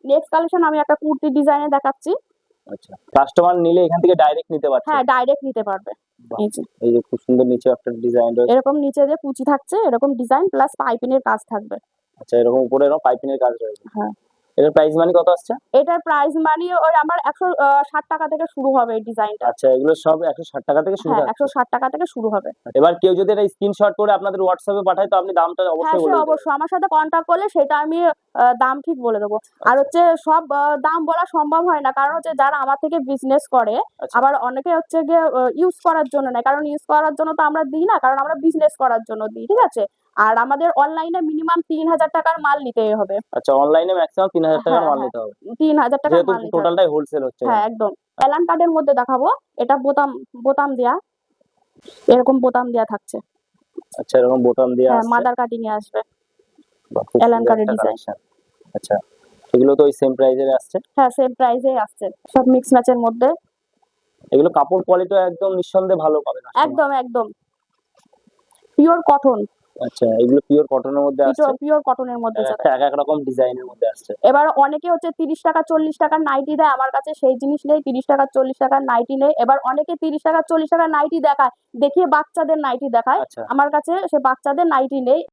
Next collection আমি একটা কুর্তি ডিজাইনে দেখাচ্ছি। আচ্ছা, কাস্টমার নিলে এখান থেকে ডাইরেক্ট নিতে পারছে। হ্যাঁ, ডাইরেক্ট নিতে পারবে। বাহ, এই যে এই যে খুব সুন্দর নিচে একটা ডিজাইন রয়েছে। এরকম নিচে যে কুচি থাকছে, এরকম ডিজাইন প্লাস পাইপিনের কাজ থাকবে। আচ্ছা, এরকম উপরে এরকম পাইপিং এর কাজ রয়েছে। হ্যাঁ, এটার প্রাইস মানি কত আসছে? এটার প্রাইস মানে ওই আমার 160 টাকা থেকে শুরু হবে এই ডিজাইনটা। আচ্ছা, এগুলো সব 160 টাকা থেকে শুরু হ্যাঁ, থাকছে। 160 টাকা থেকে শুরু হবে। এবার কেউ যদি এটা স্ক্রিনশট করে আপনাদের হোয়াটসঅ্যাপে পাঠায় তো আপনি দামটা হ্যাঁ, অবশ্যই সে বলে দিতে অবশ্যই আমার সাথে কন্টাক্ট করলে সেটা আমি দাম ঠিক বলে দেবো। আর হচ্ছে সব দাম বলা সম্ভব হয় না, কারণ হচ্ছে যারা আমার থেকে বিজনেস করে, আচ্ছা। আবার অনেকে হচ্ছে গিয়ে ইউজ করার জন্য নেয়, কারণ ইউজ করার জন্য তো আমরা দিই না, কারণ আমরা বিজনেস করার জন্য দিই, ঠিক আছে। আর আমাদের অনলাইনে মিনিমাম 3000 টাকার মাল নিতেই হবে। আচ্ছা, অনলাইনে ম্যাক্সিমাম 3000 টাকার হ্যাঁ মাল হ্যাঁ, নিতে হবে, 3000 টাকার যেহেতু মাল নিতে হবে। টোটালটাই হোলসেল হচ্ছে। হ্যাঁ, একদম। অ্যালান কার্ডের মধ্যে দেখাবো। এটা বোতাম বোতাম দেয়া, এরকম বোতাম দেয়া থাকছে। আচ্ছা, এরকম বোতাম দেওয়া হ্যাঁ, আছে। মাদার কাটিং এ আসবে। বাহ, খুব অ্যালান সুন্দর কার্ডের একটা ডিজাইন। কালেকশন। আচ্ছা, এগুলো তো ওই সেম প্রাইজের আসছে। হ্যাঁ, সেম প্রাইসেই আসছে, সব মিক্স ম্যাচের মধ্যে। এগুলো কাপড় কোয়ালিটি একদম নিঃসন্দেহে ভালো পাবে কাস্টমার। একদম একদম পিওর কটন। আচ্ছা, এগুলো পিওর কটনের মধ্যে আসছে। পিওর কটনের মধ্যে যাবে। একটা এক রকম ডিজাইনের মধ্যে আসছে। এবার অনেকে হচ্ছে 30 টাকা 40 টাকার নাইটি দেয়, আমার কাছে সেই জিনিস নেই। 30 টাকা 40 টাকার নাইটি নেই। এবার অনেকে 30 টাকা 40 টাকার নাইটি দেখায়, দেখিয়ে বাচ্চাদের নাইটি দেখায়। আচ্ছা। আমার কাছে সে বাচ্চাদের নাইটি নেই।